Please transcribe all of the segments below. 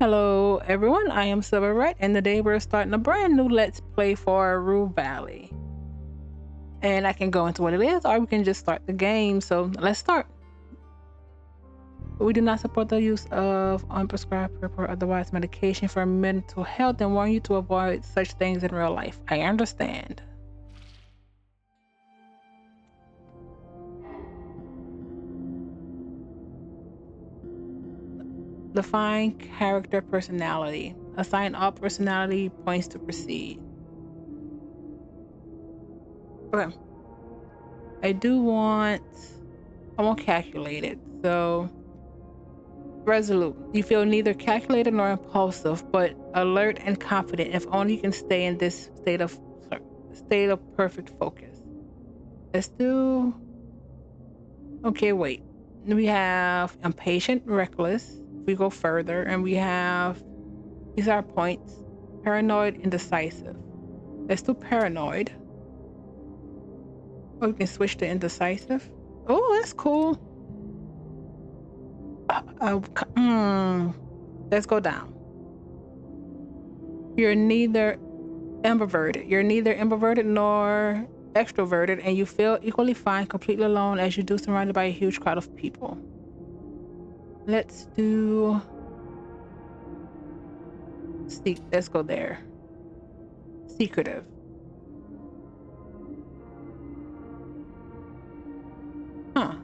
Hello everyone, I am Silverette and today we're starting a brand new Let's Play for Rue Valley. And I can go into what it is or we can just start the game, so let's start. We do not support the use of unprescribed or otherwise medication for mental health and warn you to avoid such things in real life. I understand. Define character personality. Assign all personality points to proceed. Okay. I want calculated, so resolute. You feel neither calculated nor impulsive, but alert and confident if only you can stay in this state of perfect focus. Let's do okay, wait. We have impatient, reckless. We go further and we have these are points. Paranoid, indecisive. Let's do paranoid. Oh, we can switch to indecisive. Oh, that's cool. Let's go down. You're neither introverted. You're neither introverted nor extroverted, and you feel equally fine completely alone as you do surrounded by a huge crowd of people. Let's do let's go there. Secretive. Huh.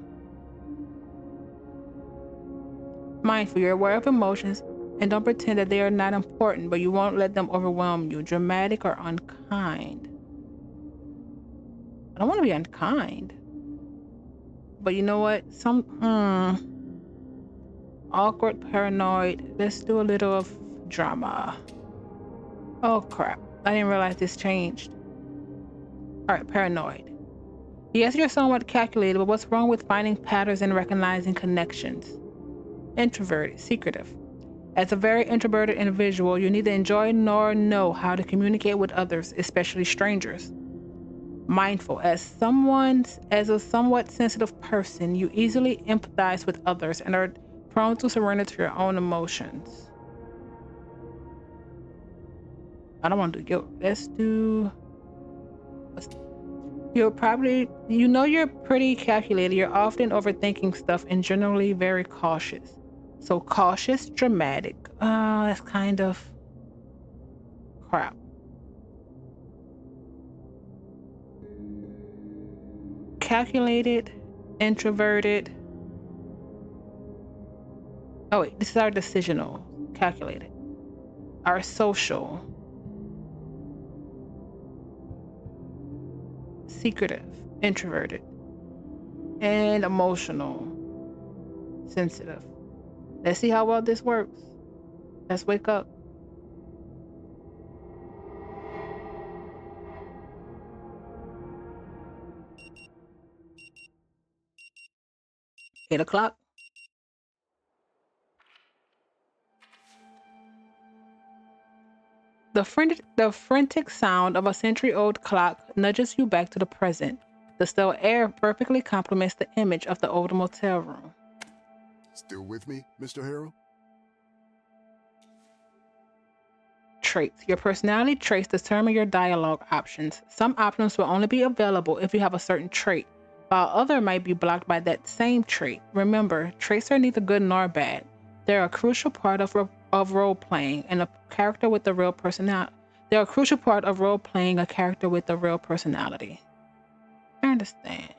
Mindful. You're aware of emotions and don't pretend that they are not important, but you won't let them overwhelm you. Dramatic or unkind. I don't want to be unkind. But you know what? Awkward, paranoid. Let's do a little of drama. Oh crap. I didn't realize this changed. Alright, paranoid. Yes, you're somewhat calculated, but what's wrong with finding patterns and recognizing connections? Introverted, secretive. As a very introverted individual, you neither enjoy nor know how to communicate with others, especially strangers. Mindful. As a somewhat sensitive person, you easily empathize with others and are prone to surrender to your own emotions. I don't want to do guilt. Let's do. You're pretty calculated. You're often overthinking stuff and generally very cautious. So cautious, dramatic. That's kind of crap. Calculated, introverted. Oh wait, this is our decisional. Calculated. Our social. Secretive, introverted. And emotional, sensitive. Let's see how well this works. Let's wake up. 8 o'clock. The frantic sound of a century-old clock nudges you back to the present. The still air perfectly complements the image of the old motel room. Still with me, Mr. Harrell? Traits. Your personality traits determine your dialogue options. Some options will only be available if you have a certain trait, while others might be blocked by that same trait. Remember, traits are neither good nor bad. They're a crucial part of role-playing and a character with a real personality. They're a crucial part of role-playing a character with a real personality. I understand.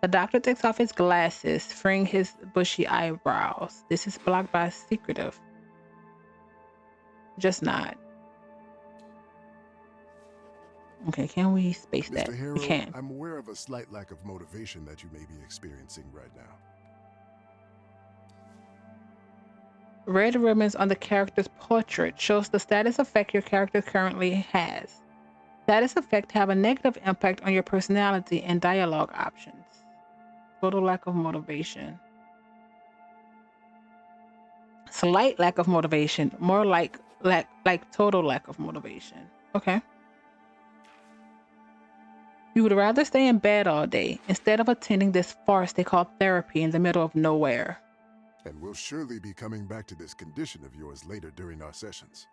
The doctor takes off his glasses, freeing his bushy eyebrows. This is blocked by secretive. Just not. Okay, can we space that? Mr. Harrell, We can. I'm aware of a slight lack of motivation that you may be experiencing right now. Red ribbons on the character's portrait shows the status effect your character currently has. Status effects have a negative impact on your personality and dialogue options. Total lack of motivation. Slight lack of motivation. More like total lack of motivation. Okay. You would rather stay in bed all day instead of attending this farce they call therapy in the middle of nowhere. And we'll surely be coming back to this condition of yours later during our sessions.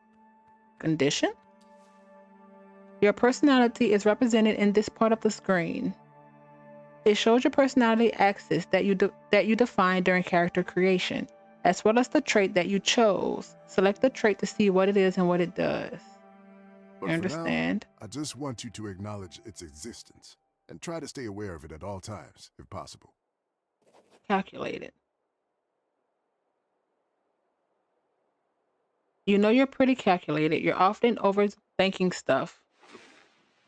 Condition? Your personality is represented in this part of the screen. It shows your personality axis that you defined during character creation, as well as the trait that you chose. Select the trait to see what it is and what it does. But You understand? For now, I just want you to acknowledge its existence and try to stay aware of it at all times, if possible. Calculated. You know you're pretty calculated. You're often overthinking stuff,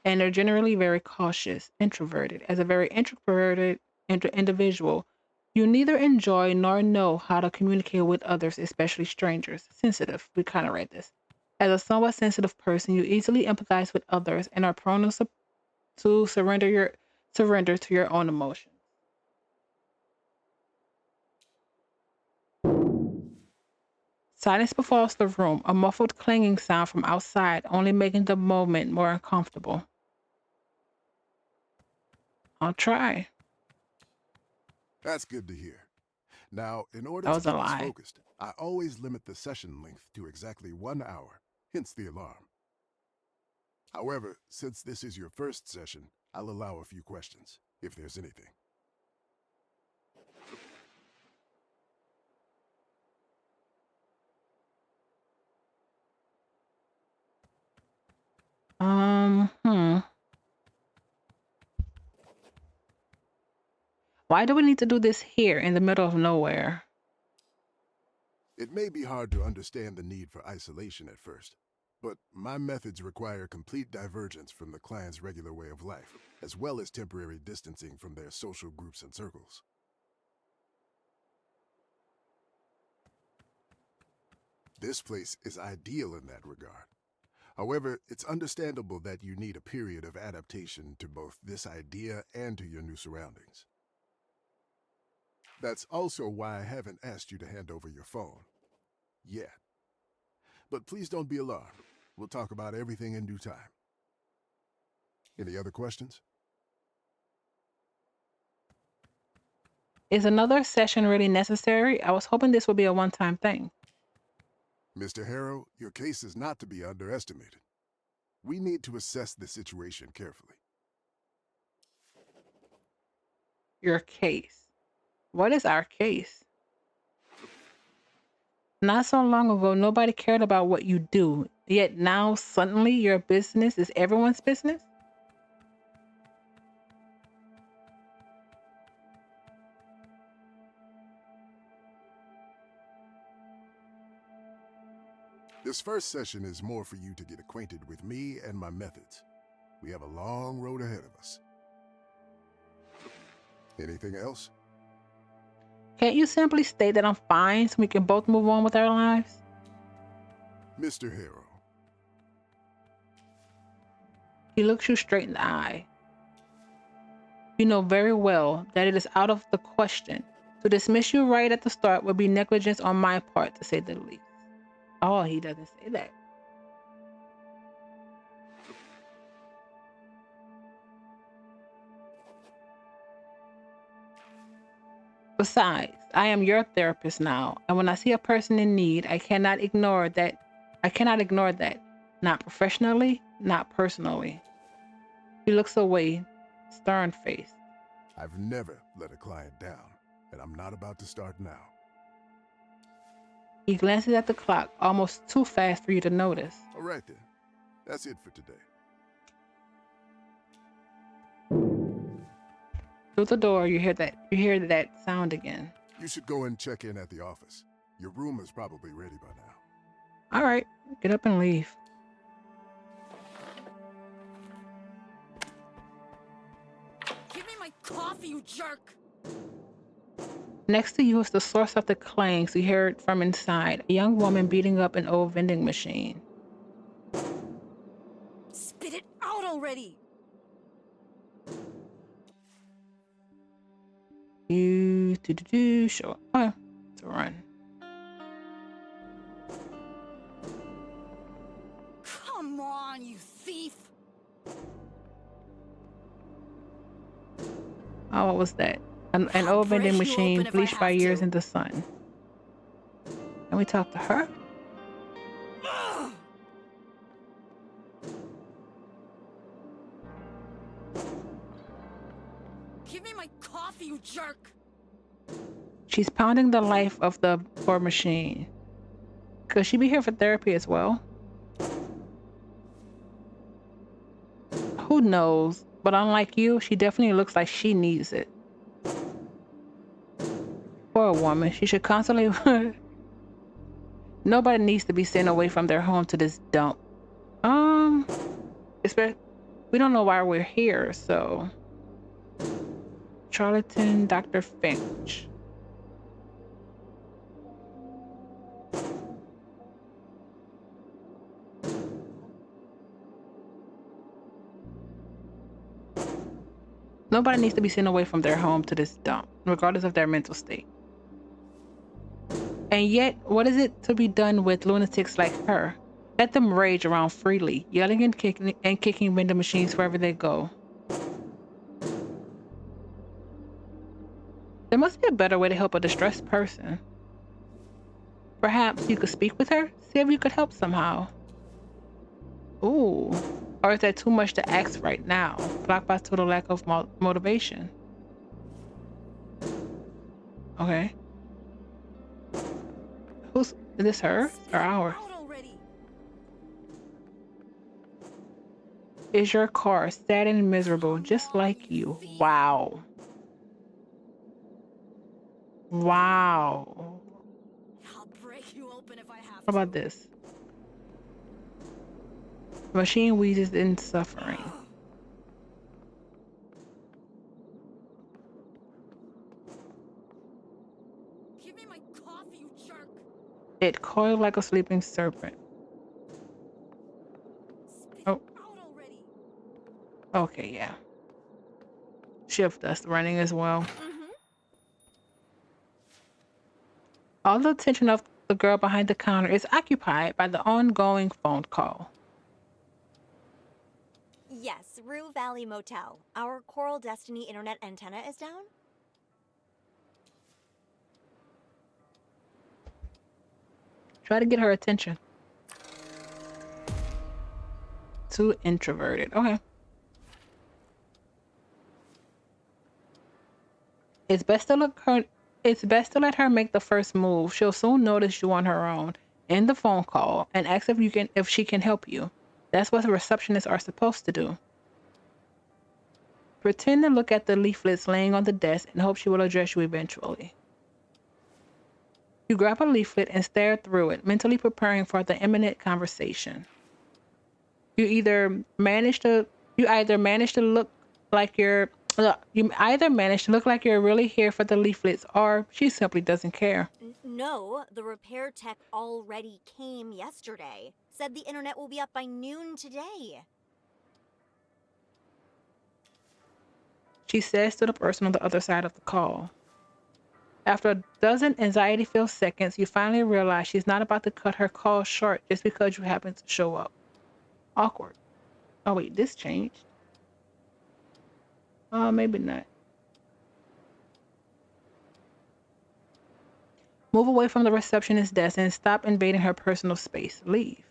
and are generally very cautious, introverted. As a very introverted individual, you neither enjoy nor know how to communicate with others, especially strangers. Sensitive. We kind of read this. As a somewhat sensitive person, you easily empathize with others and are prone to surrender to your own emotions. Silence befalls the room, a muffled clanging sound from outside, only making the moment more uncomfortable. I'll try. That's good to hear. Now, in order That to was a keep us lie. focused, I always limit the session length to exactly 1 hour, hence the alarm. However, since this is your first session, I'll allow a few questions, if there's anything. Hmm. Why do we need to do this here in the middle of nowhere? It may be hard to understand the need for isolation at first, but my methods require complete divergence from the clan's regular way of life, as well as temporary distancing from their social groups and circles. This place is ideal in that regard. However, it's understandable that you need a period of adaptation to both this idea and to your new surroundings. That's also why I haven't asked you to hand over your phone. Yet. But please don't be alarmed. We'll talk about everything in due time. Any other questions? Is another session really necessary? I was hoping this would be a one-time thing. Mr. Harrow, your case is not to be underestimated. We need to assess the situation carefully. Your case. What is our case? Not so long ago, nobody cared about what you do. Yet now, suddenly, your business is everyone's business? This first session is more for you to get acquainted with me and my methods. We have a long road ahead of us. Anything else? Can't you simply state that I'm fine so we can both move on with our lives? Mr. Harrow. He looks you straight in the eye. You know very well that it is out of the question. To dismiss you right at the start would be negligence on my part, to say the least. Oh, he doesn't say that. Besides, I am your therapist now, and when I see a person in need, I cannot ignore that. Not professionally, not personally. He looks away, stern-faced. I've never let a client down, and I'm not about to start now. He glances at the clock, almost too fast for you to notice. All right then. That's it for today. Through the door, you hear that sound again. You should go and check in at the office. Your room is probably ready by now. All right, get up and leave. Give me my coffee, you jerk! Next to you is the source of the clangs you heard from inside, a young woman beating up an old vending machine. Spit it out already! Sure. Oh, it's a run. Come on, you thief! Oh, what was that? An I'll old vending break you machine open if I bleached by have years to. in the sun. Can we talk to her? Give me my coffee, you jerk! She's pounding the life of the poor machine. Could she be here for therapy as well? Who knows? But unlike you, she definitely looks like she needs it. Poor woman. She should constantly... Nobody needs to be sent away from their home to this dump. We don't know why we're here, so... Charlatan, Dr. Finch. Nobody needs to be sent away from their home to this dump, regardless of their mental state. And yet, what is it to be done with lunatics like her? Let them rage around freely, yelling and kicking vending machines wherever they go. There must be a better way to help a distressed person. Perhaps you could speak with her, see if you could help somehow. Ooh. Or is that too much to ask right now? Blocked by total lack of motivation. Okay. Is this her or ours? Is your car sad and miserable, just like you? Wow. Wow. I'll break you open if I have What about this? Machine wheezes in suffering. Give me my coffee, you jerk. It coiled like a sleeping serpent. Oh. Okay, yeah. Shift dust running as well. All the attention of the girl behind the counter is occupied by the ongoing phone call. Yes, Rue Valley Motel. Our Coral Destiny internet antenna is down? Try to get her attention. Too introverted. Okay. It's best to let her make the first move. She'll soon notice you on her own. End the phone call and ask if she can help you. That's what receptionists are supposed to do. Pretend to look at the leaflets laying on the desk and hope she will address you eventually. You grab a leaflet and stare through it, mentally preparing for the imminent conversation. You either manage to look like you're really here for the leaflets, or she simply doesn't care. No, the repair tech already came yesterday. Said the internet will be up by noon today. She says to the person on the other side of the call. After a dozen anxiety-filled seconds, you finally realize she's not about to cut her call short just because you happen to show up. Awkward. Oh wait, this changed. Oh, maybe not. Move away from the receptionist's desk and stop invading her personal space. Leave.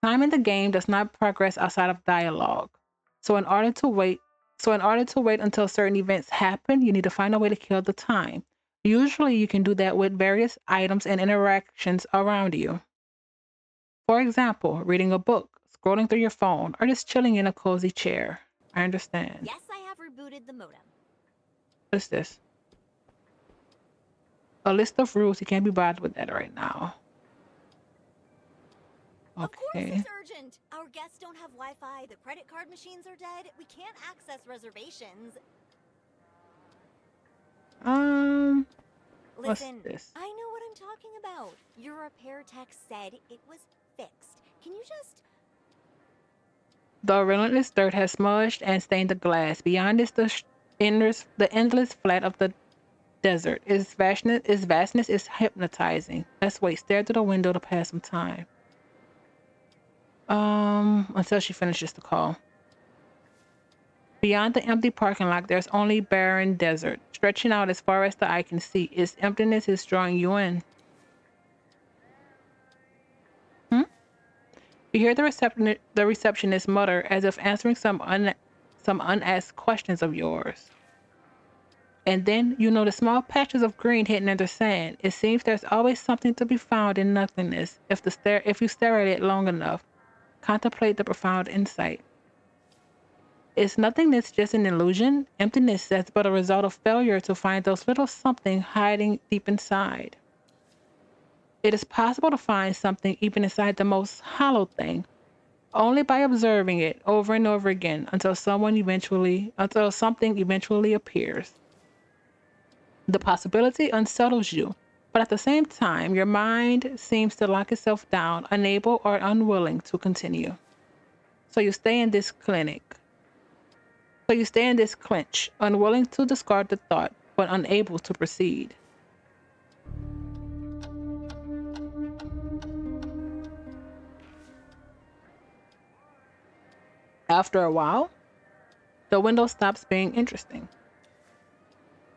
Time in the game does not progress outside of dialogue. So in order to wait until certain events happen, you need to find a way to kill the time. Usually you can do that with various items and interactions around you. For example, reading a book, scrolling through your phone, or just chilling in a cozy chair. I understand. Yes, I have rebooted the modem. What is this? A list of rules. You can't be bothered with that right now. Okay. Of course it's urgent. Our guests don't have Wi-Fi. The credit card machines are dead. We can't access reservations. What's Listen, this? I know what I'm talking about. Your repair tech said it was fixed. Can you just... The relentless dirt has smudged and stained the glass. Beyond is the endless flat of the desert. Its vastness is hypnotizing. Let's wait. Stare through the window to pass some time. Until she finishes the call. Beyond the empty parking lot, there's only barren desert, stretching out as far as the eye can see. Its emptiness is drawing you in. Hmm? You hear the receptionist mutter as if answering some unasked questions of yours. And then you notice small patches of green hidden under sand. It seems there's always something to be found in nothingness if you stare at it long enough. Contemplate the profound insight. Is nothingness just an illusion? Emptiness that's but a result of failure to find those little something hiding deep inside. It is possible to find something even inside the most hollow thing, only by observing it over and over again until something eventually appears. The possibility unsettles you, but at the same time, your mind seems to lock itself down, unable or unwilling to continue. So you stay in this clinch, unwilling to discard the thought, but unable to proceed. After a while, the window stops being interesting.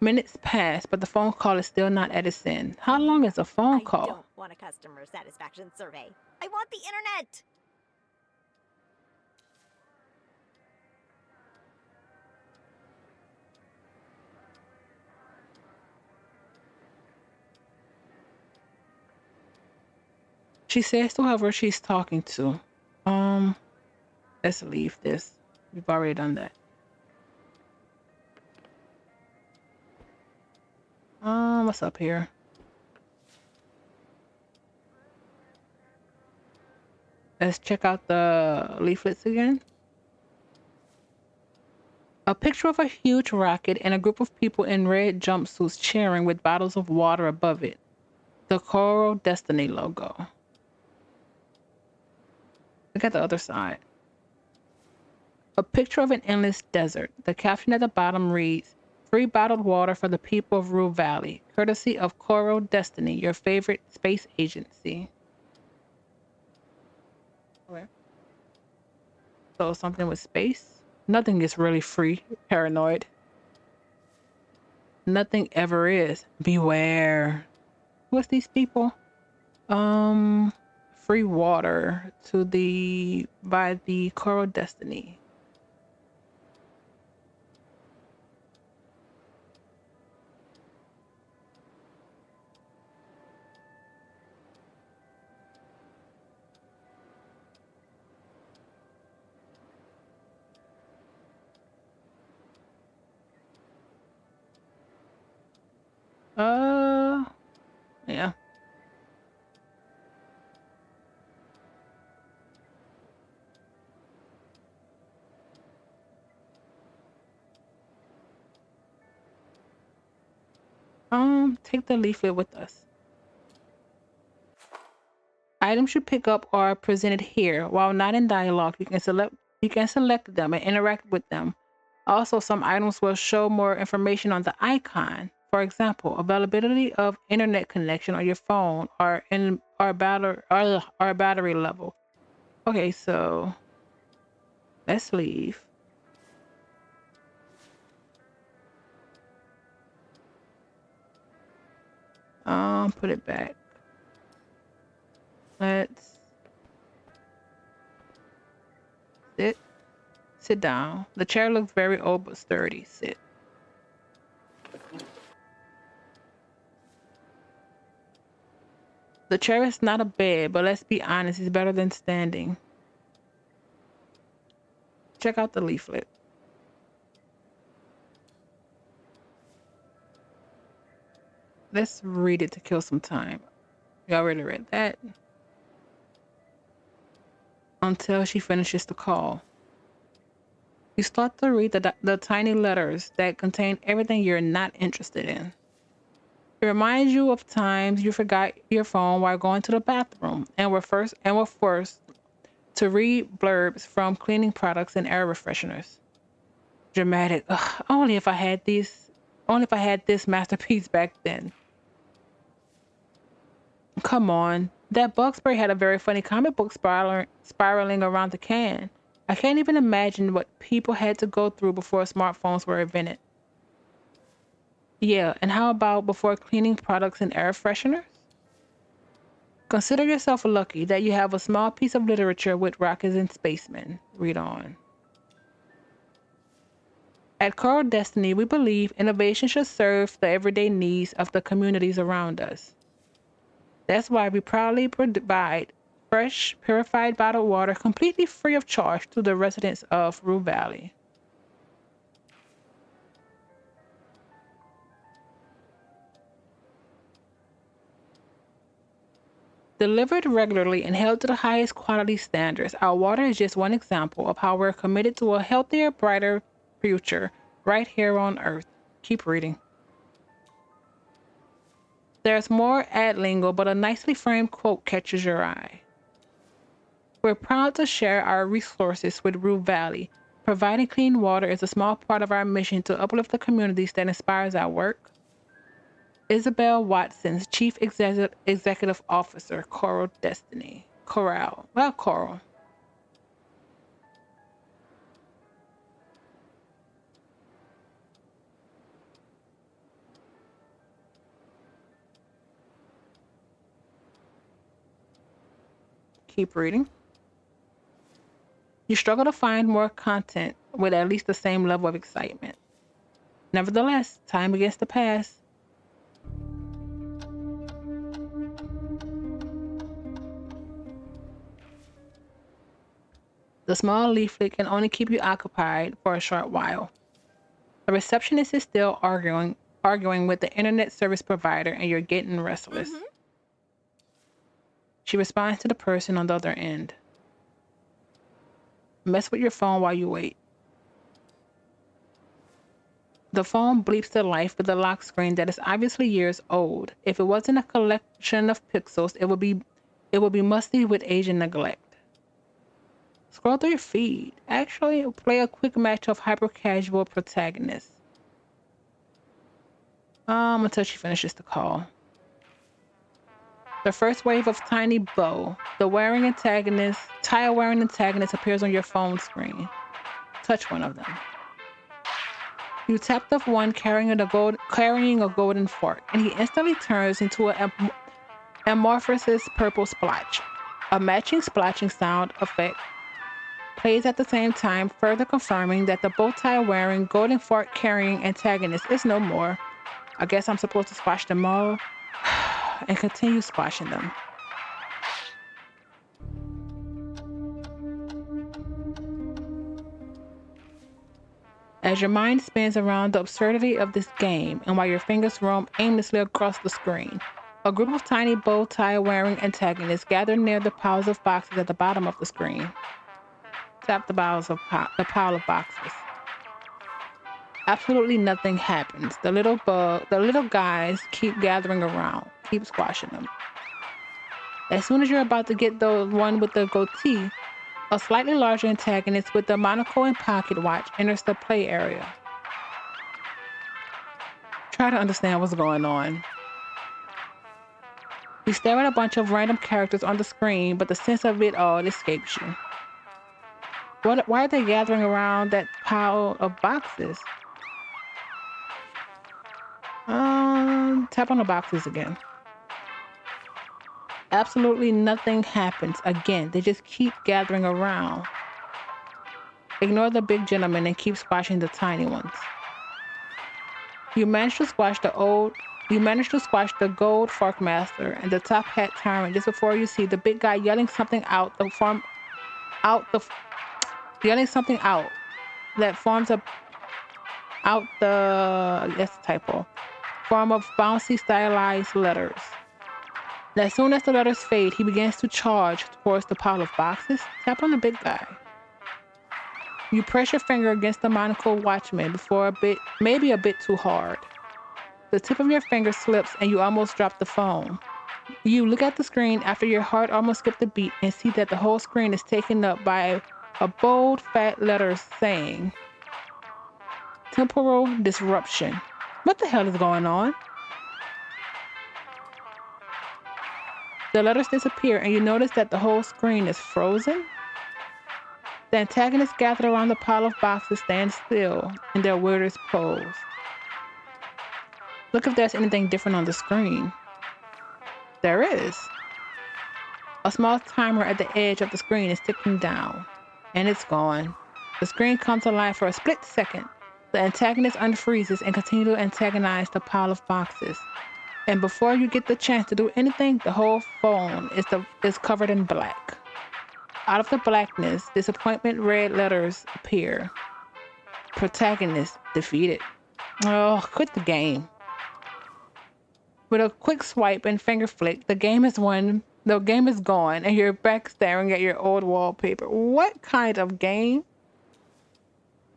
Minutes pass, but the phone call is still not at its end. How long is a phone call? I don't want a customer satisfaction survey. I want the internet! She says to whoever she's talking to. Let's leave this. We've already done that. What's up here? Let's check out the leaflets again. A picture of a huge rocket and a group of people in red jumpsuits cheering with bottles of water above it. The Coral Destiny logo. Look at the other side. A picture of an endless desert. The caption at the bottom reads, "Free bottled water for the people of Rue Valley, courtesy of Coral Destiny, your favorite space agency." Okay. So something with space? Nothing is really free, paranoid. Nothing ever is. Beware. What's these people? Free water by the Coral Destiny. Yeah. Take the leaflet with us. Items you pick up are presented here. While not in dialogue, you can select them and interact with them. Also, some items will show more information on the icon. For example, availability of internet connection on your phone or in our battery level. Okay, so let's leave. Put it back. Let's sit. Sit down. The chair looks very old but sturdy. Sit. The chair is not a bed, but let's be honest, it's better than standing. Check out the leaflet. Let's read it to kill some time. You already read that. Until she finishes the call. You start to read the tiny letters that contain everything you're not interested in. It reminds you of times you forgot your phone while going to the bathroom and were forced to read blurbs from cleaning products and air refresheners. Dramatic. Ugh, only if I had this masterpiece back then. Come on. That bug spray had a very funny comic book spiraling around the can. I can't even imagine what people had to go through before smartphones were invented. Yeah, and how about before cleaning products and air fresheners? Consider yourself lucky that you have a small piece of literature with rockets and spacemen. Read on. At Coral Destiny, we believe innovation should serve the everyday needs of the communities around us. That's why we proudly provide fresh, purified bottled water completely free of charge to the residents of Rue Valley. Delivered regularly and held to the highest quality standards, our water is just one example of how we're committed to a healthier, brighter future right here on Earth. Keep reading. There's more ad lingo, but a nicely framed quote catches your eye. We're proud to share our resources with Rue Valley. Providing clean water is a small part of our mission to uplift the communities that inspires our work. Isabel Watson's Chief Executive Officer, Coral Destiny. Coral. Well, Coral. Keep reading. You struggle to find more content with at least the same level of excitement. Nevertheless, time begins to pass. The small leaflet can only keep you occupied for a short while. The receptionist is still arguing with the internet service provider, and you're getting restless. She responds to the person on the other end. Mess with your phone while you wait. The phone bleeps to life with a lock screen that is obviously years old. If it wasn't a collection of pixels, it would be musty with age and neglect. Scroll through your feed. Actually, play a quick match of hyper-casual protagonists. Until she finishes the call. The first wave of Tiny Bow, the tire-wearing antagonist appears on your phone screen. Touch one of them. You tap the one carrying a golden fork, and he instantly turns into an amorphous purple splotch. A matching splotching sound effect plays at the same time, further confirming that the bow tie-wearing, golden fork-carrying antagonist is no more. I guess I'm supposed to squash them all and continue squashing them. As your mind spins around the absurdity of this game, and while your fingers roam aimlessly across the screen, a group of tiny bow tie-wearing antagonists gather near the piles of boxes at the bottom of the screen. Tap the pile of boxes. Absolutely nothing happens. The little guys keep gathering around, keep squashing them. As soon as you're about to get the one with the goatee, a slightly larger antagonist with the monocle and pocket watch enters the play area. Try to understand what's going on. You stare at a bunch of random characters on the screen, but the sense of it all escapes you. Why are they gathering around that pile of boxes? Tap on the boxes again. Absolutely nothing happens. Again, they just keep gathering around. Ignore the big gentleman and keep squashing the tiny ones. You manage to squash the gold fork master and the top hat tyrant just before you see the big guy yelling something out that forms form of bouncy stylized letters. And as soon as the letters fade, he begins to charge towards the pile of boxes. Tap on the big guy. You press your finger against the monocle watchman maybe a bit too hard. The tip of your finger slips and you almost drop the phone. You look at the screen after your heart almost skipped a beat and see that the whole screen is taken up by a bold, fat letter saying, temporal disruption. What the hell is going on? The letters disappear and you notice that the whole screen is frozen. The antagonists gathered around the pile of boxes stand still in their weirdest pose. Look if there's anything different on the screen. There is. A small timer at the edge of the screen is ticking down, and it's gone. The screen comes alive for a split second. The antagonist unfreezes and continues to antagonize the pile of boxes. And before you get the chance to do anything, the whole phone is covered in black. Out of the blackness, disappointment red letters appear. Protagonist defeated. Oh, quit the game. With a quick swipe and finger flick, the game is won. The game is gone, and you're back staring at your old wallpaper. What kind of game?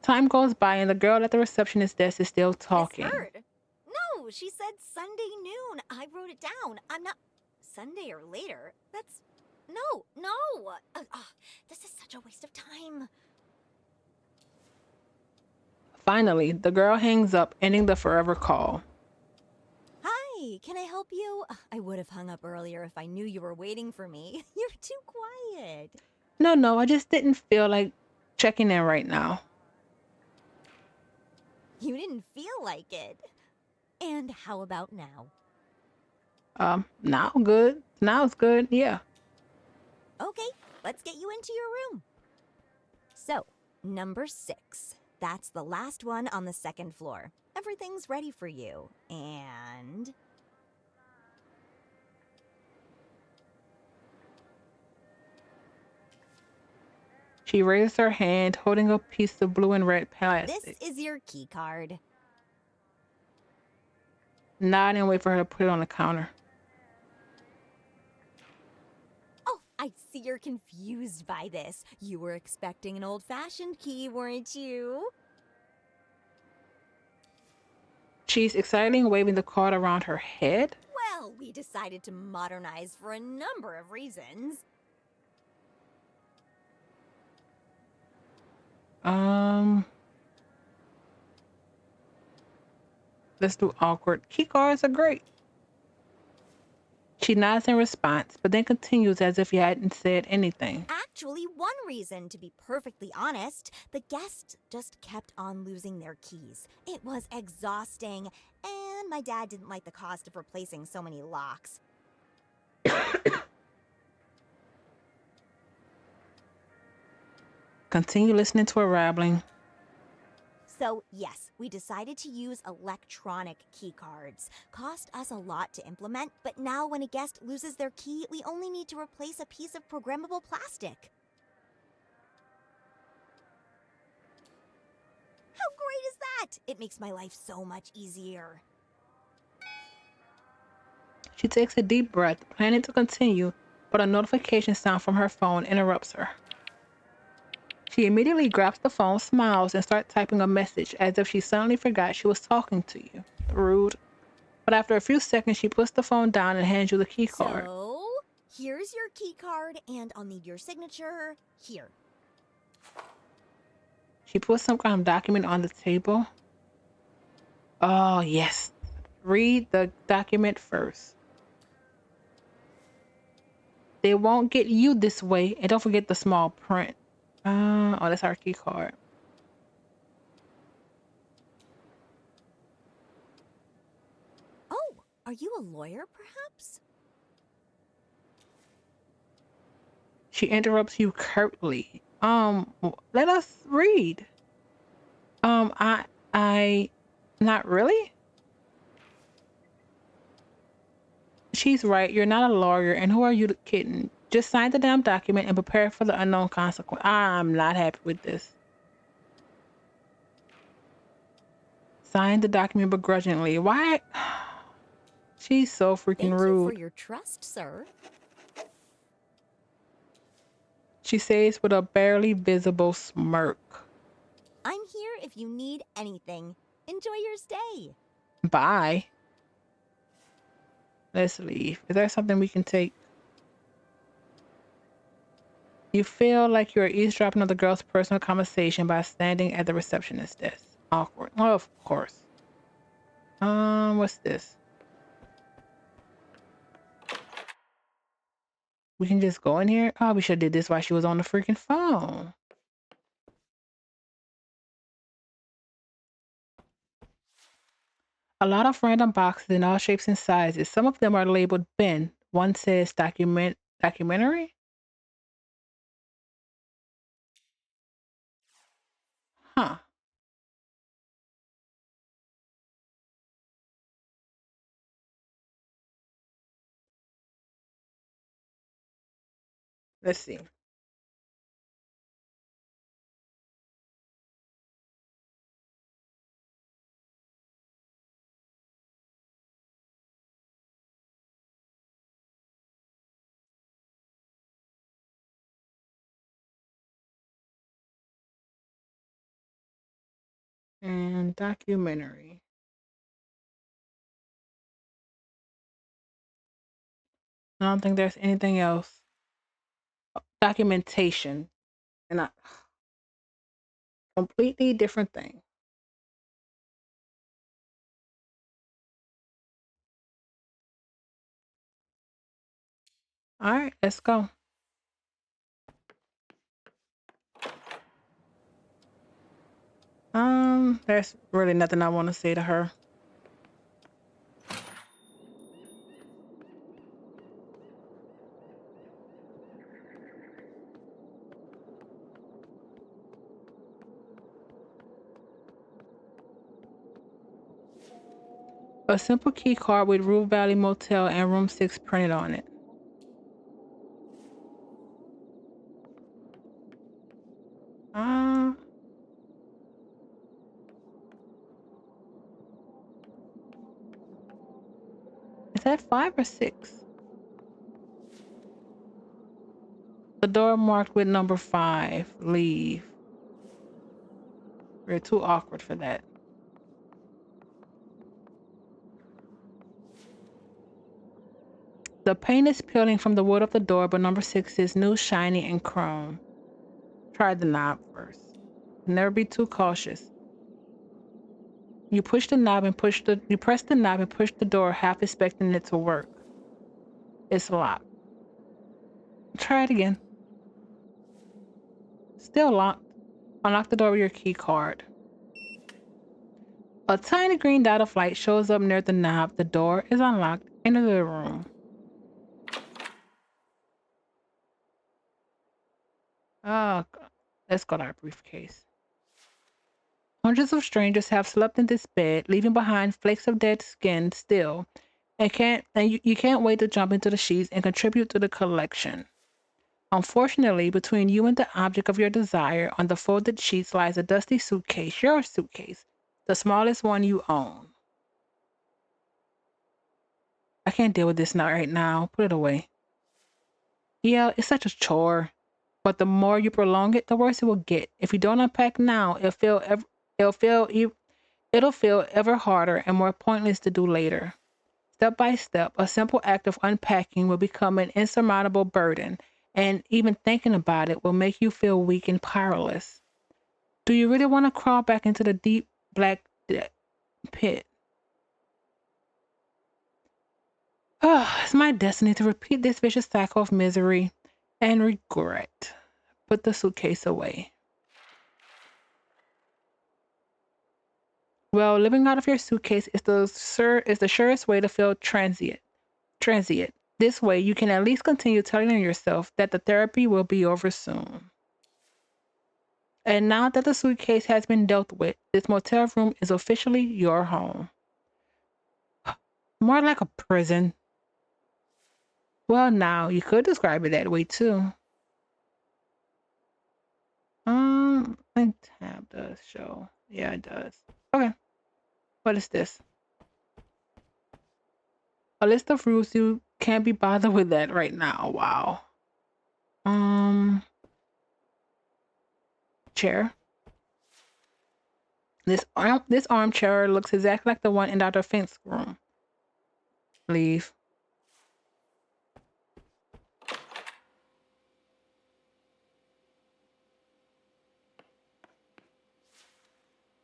Time goes by, and the girl at the receptionist desk is still talking. Misheard. No, she said Sunday noon. I wrote it down. I'm not... Sunday or later? That's... No. This is such a waste of time. Finally, the girl hangs up, ending the forever call. Hi, can I help you? I would have hung up earlier if I knew you were waiting for me. You're too quiet. No, I just didn't feel like checking in right now. You didn't feel like it. And how about now? Now good. Now it's good, yeah. Okay, let's get you into your room. So, number 6. That's the last one on the second floor. Everything's ready for you. And... She raised her hand, holding a piece of blue and red plastic. This is your key card. Nod and wait for her to put it on the counter. Oh, I see you're confused by this. You were expecting an old-fashioned key, weren't you? She's excitedly waving the card around her head. Well, we decided to modernize for a number of reasons. Let's do awkward. Key cards are great. She nods in response, but then continues as if he hadn't said anything. Actually, one reason, to be perfectly honest, the guests just kept on losing their keys. It was exhausting, and my dad didn't like the cost of replacing so many locks. Continue listening to her rambling. So, yes, we decided to use electronic key cards. Cost us a lot to implement, but now when a guest loses their key, we only need to replace a piece of programmable plastic. How great is that? It makes my life so much easier. She takes a deep breath, planning to continue, but a notification sound from her phone interrupts her. She immediately grabs the phone, smiles, and starts typing a message as if she suddenly forgot she was talking to you. Rude. But after a few seconds, she puts the phone down and hands you the key card. So, here's your key card, and I'll need your signature here. She puts some kind of document on the table. Oh, yes. Read the document first. They won't get you this way, and don't forget the small print. Oh, that's our key card. Oh, are you a lawyer, perhaps? She interrupts you curtly. Let us read. Not really? She's right. You're not a lawyer, and who are you kidding? Just sign the damn document and prepare for the unknown consequence. I'm not happy with this. Sign the document begrudgingly. Why? She's so freaking Thank rude. you for your trust, sir. She says with a barely visible smirk. I'm here if you need anything. Enjoy your stay. Bye. Let's leave. Is there something we can take? You feel like you're eavesdropping on the girl's personal conversation by standing at the receptionist desk. Awkward. Oh, of course. What's this? We can just go in here? Oh, we should have did this while she was on the freaking phone. A lot of random boxes in all shapes and sizes. Some of them are labeled bin. One says documentary. Huh. Let's see. And documentary. I don't think there's anything else. Documentation. And a completely different thing. All right, let's go. There's really nothing I want to say to her. A simple key card with Rue Valley Motel and Room 6 printed on it. Uh, is that 5 or 6? The door marked with number 5. Leave. We're too awkward for that. The paint is peeling from the wood of the door, but number 6 is new, shiny, and chrome. Try the knob first. Never be too cautious. You press the knob and push the door, half expecting it to work. It's locked. Try it again. Still locked. Unlock the door with your key card. A tiny green dot of light shows up near the knob. The door is unlocked. Enter the room. Oh, God. Let's go to our briefcase. Hundreds of strangers have slept in this bed, leaving behind flakes of dead skin still, and you can't wait to jump into the sheets and contribute to the collection. Unfortunately, between you and the object of your desire, on the folded sheets lies a dusty suitcase, your suitcase, the smallest one you own. I can't deal with this now right now. Put it away. Yeah, it's such a chore. But the more you prolong it, the worse it will get. If you don't unpack now, it'll feel it'll feel ever harder and more pointless to do later. Step by step, a simple act of unpacking will become an insurmountable burden, and even thinking about it will make you feel weak and powerless. Do you really want to crawl back into the deep black pit? Oh, it's my destiny to repeat this vicious cycle of misery and regret. Put the suitcase away. Well, living out of your suitcase is the surest way to feel transient. Transient. This way, you can at least continue telling yourself that the therapy will be over soon. And now that the suitcase has been dealt with, this motel room is officially your home. More like a prison. Well, now you could describe it that way too. I think tab does show. Yeah, it does. Okay. What is this? A list of rules. You can't be bothered with that right now. Wow. Um, Chair. This armchair looks exactly like the one in Dr. Fink's room. Leave.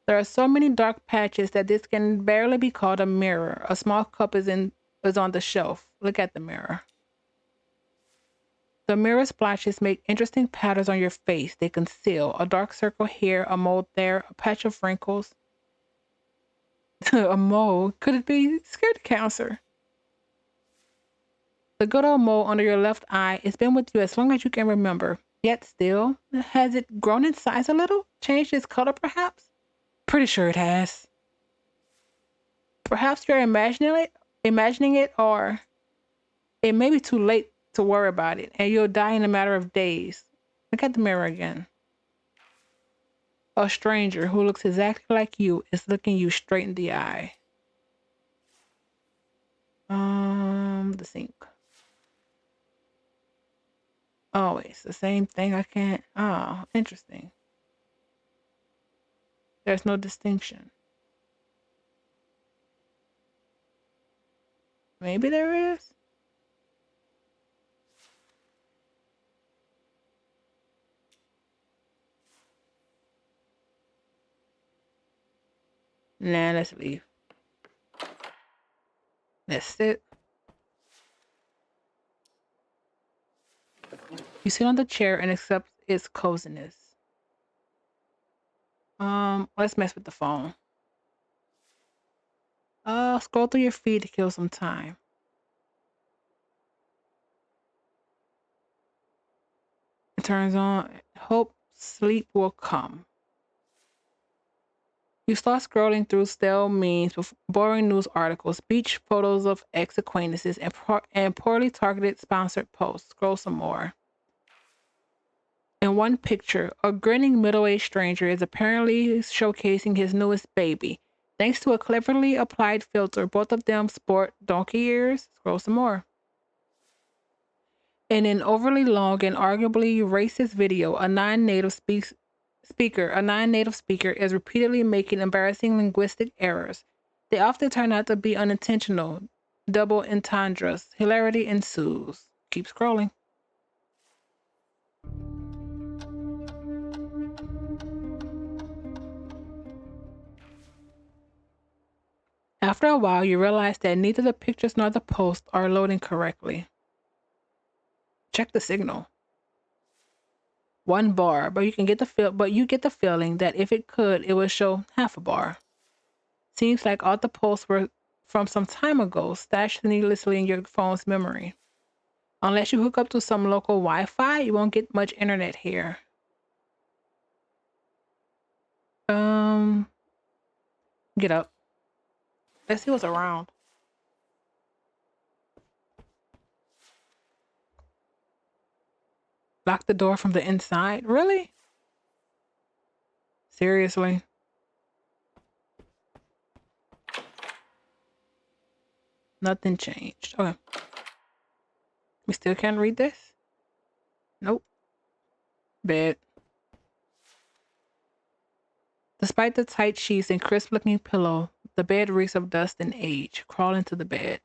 There are so many dark patches that this can barely be called a mirror. A small cup is on the shelf. Look at the mirror. The mirror splotches make interesting patterns on your face. They conceal a dark circle here, a mole there, a patch of wrinkles. A mole? Could it be skin cancer? The good old mole under your left eye has been with you as long as you can remember. Yet still, has it grown in size a little? Changed its color, perhaps? Pretty sure it has. Perhaps you're imagining it, or it may be too late to worry about it, and you'll die in a matter of days. Look at the mirror again. A stranger who looks exactly like you is looking you straight in the eye. The sink. Oh, it's the same thing. I can't. Oh, interesting. There's no distinction. Maybe there is. Nah, let's leave. Let's sit. You sit on the chair and accept its coziness. Let's mess with the phone. Scroll through your feed to kill some time. It turns on. Hope sleep will come. You start scrolling through stale memes with boring news articles, beach photos of ex-acquaintances, and poorly targeted sponsored posts. Scroll some more. In one picture, a grinning middle-aged stranger is apparently showcasing his newest baby. Thanks to a cleverly applied filter, both of them sport donkey ears. Scroll some more. In an overly long and arguably racist video, a non-native speaker is repeatedly making embarrassing linguistic errors. They often turn out to be unintentional, double entendres. Hilarity ensues. Keep scrolling. After a while, you realize that neither the pictures nor the post are loading correctly. Check the signal. 1 bar, but you get the feeling that if it could, it would show half a bar. Seems like all the posts were from some time ago, stashed needlessly in your phone's memory. Unless you hook up to some local Wi-Fi, you won't get much internet here. Get up. Let's see what's around. Lock the door from the inside? Really? Seriously? Nothing changed. Okay. We still can't read this? Nope. Bed. Despite the tight sheets and crisp-looking pillow, the bed reeks of dust and age. Crawl into the bed.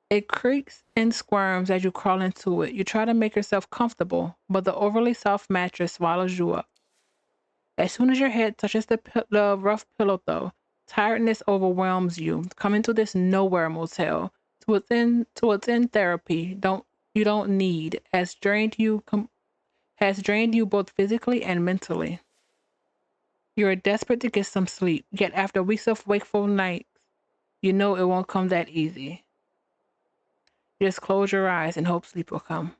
It creaks and squirms as you crawl into it. You try to make yourself comfortable, but the overly soft mattress swallows you up. As soon as your head touches the rough pillow, though, tiredness overwhelms you. Coming to this nowhere motel to attend therapy you don't need has drained you both physically and mentally. You are desperate to get some sleep, yet after weeks of wakeful nights, you know it won't come that easy. Just close your eyes and hope sleep will come.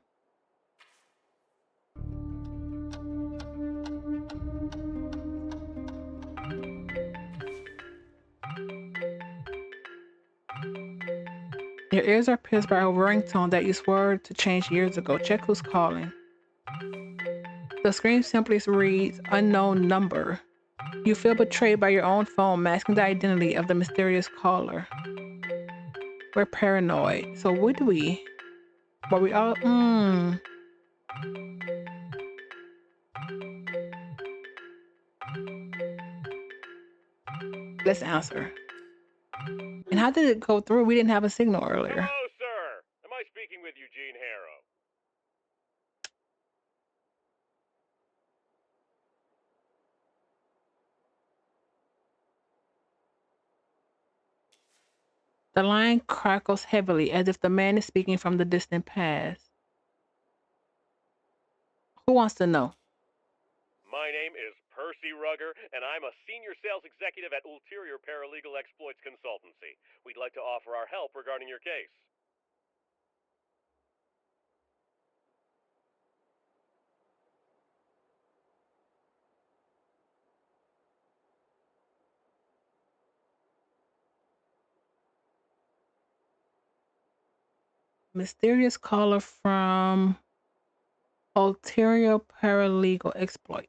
Your ears are pierced by a ringtone that you swore to change years ago. Check who's calling. The screen simply reads unknown number. You feel betrayed by your own phone, masking the identity of the mysterious caller. We're paranoid. So would we? Were we all? Let's answer. And how did it go through? We didn't have a signal earlier. Hello, sir. Am I speaking with Eugene Harrow? The line crackles heavily as if the man is speaking from the distant past. Who wants to know? My name is Percy Rugger, and I'm a senior sales executive at Ulterior Paralegal Exploits Consultancy. We'd like to offer our help regarding your case. Mysterious caller from Ulterior Paralegal Exploits.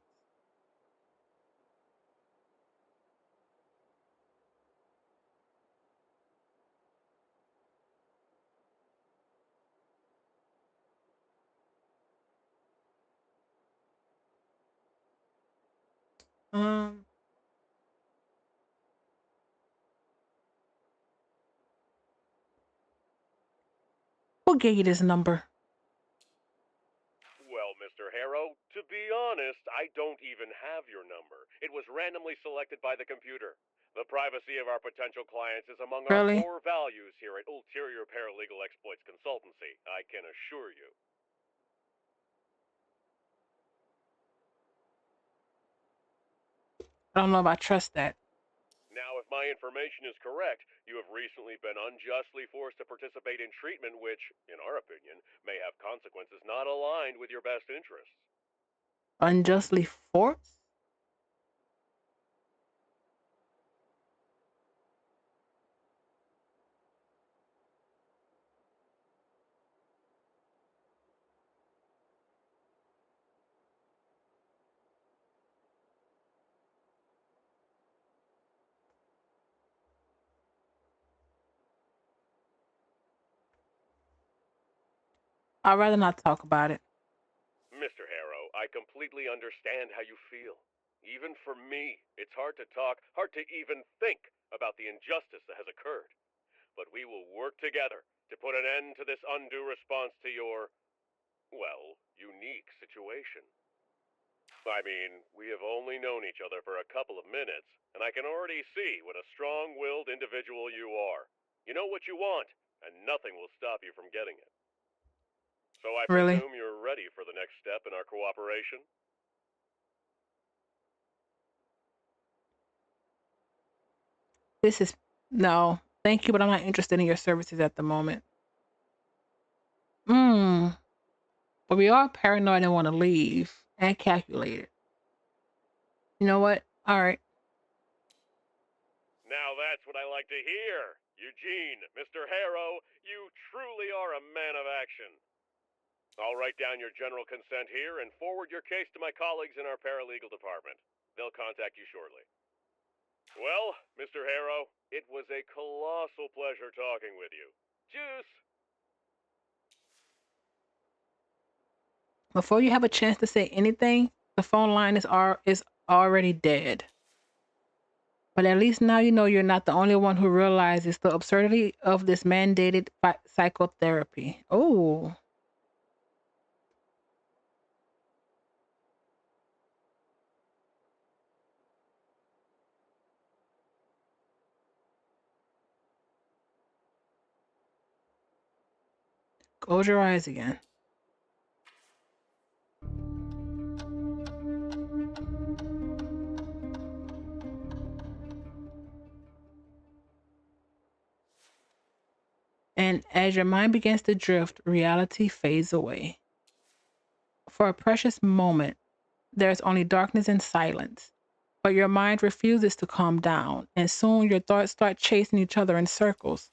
Who gave you this number? Well, Mr. Harrow, to be honest, I don't even have your number. It was randomly selected by the computer. The privacy of our potential clients is among our Really? core values here at Ulterior Paralegal Exploits Consultancy, I can assure you. I don't know if I trust that. Now, if my information is correct, you have recently been unjustly forced to participate in treatment which, in our opinion, may have consequences not aligned with your best interests. Unjustly forced? I'd rather not talk about it. Mr. Harrow, I completely understand how you feel. Even for me, it's hard to talk, hard to even think about the injustice that has occurred. But we will work together to put an end to this undue response to your, well, unique situation. I mean, we have only known each other for a couple of minutes, and I can already see what a strong-willed individual you are. You know what you want, and nothing will stop you from getting it. So I Really? presume you're ready for the next step in our cooperation? This is no. Thank you, but I'm not interested in your services at the moment. But we are paranoid and want to leave and calculated. You know what? All right. Now that's what I like to hear. Eugene, Mr. Harrow, you truly are a man of action. I'll write down your general consent here and forward your case to my colleagues in our paralegal department. They'll contact you shortly. Well, Mr. Harrow, it was a colossal pleasure talking with you. Juice! Before you have a chance to say anything, the phone line is already dead. But at least now you know you're not the only one who realizes the absurdity of this mandated psychotherapy. Oh. Close your eyes again. And as your mind begins to drift, reality fades away. For a precious moment, there's only darkness and silence. But your mind refuses to calm down, and soon your thoughts start chasing each other in circles.